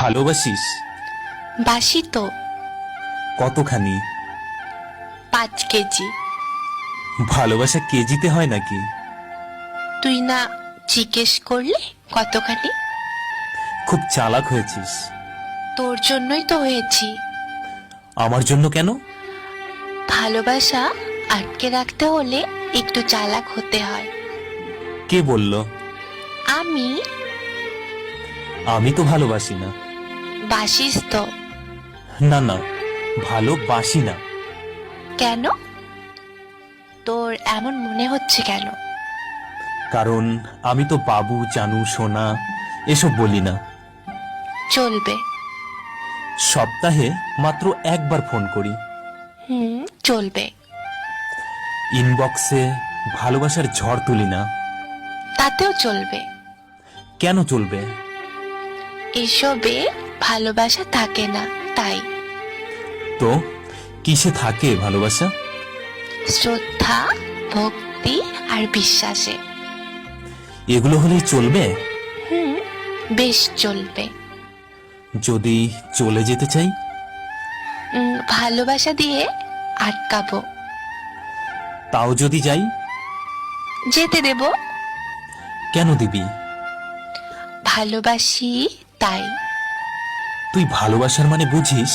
ভালোবাসিস? বাসি তো। কতখানি? 5 কেজি। ভালোবাসা কেজিতে হয় নাকি? তুই না জিজ্ঞেস করলে কতখানি? খুব চালাক হয়েছিস। তোর জন্যই তো হয়েছি। আমার জন্য কেন? ভালোবাসা আটকে রাখতে হলে একটু চালাক হতে হয়। কে বলল? আমি। আমি তো ভালোবাসি না। বাসিস তো। না না, ভালোবাসি না। কেন? তোর এমন মনে হচ্ছে কেন? কারণ আমি তো বাবু, জানু, সোনা এসব বলি না। চলবে। সপ্তাহে মাত্র একবার ফোন করি। চলবে। ইনবক্সে ভালোবাসার ঝড় তুলি না। তাতেও চলবে। কেন চলবে? এসবে ভালোবাসা থাকে না, তাই। তো কিসে থাকে ভালোবাসা? শ্রদ্ধা, ভক্তি আর বিশ্বাসে। এগুলো হলেই চলবে? বেশ চলবে। যদি চলে যেতে চাই? ভালোবাসা দিয়ে আটকাবো। তাও যদি যাই? যেতে দেব। কেন দিবি? ভালোবাসি তাই। তুই ভালোবাসার মানে বুঝিস?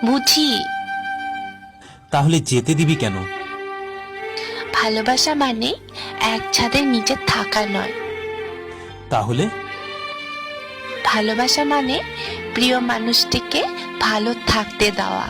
বুঝি। তাহলে যেতে দিবি কেন? ভালোবাসা মানে এক ছাদের নিচে থাকা নয়। তাহলে? ভালোবাসা মানে প্রিয় মানুষটিকে ভালো থাকতে দেওয়া।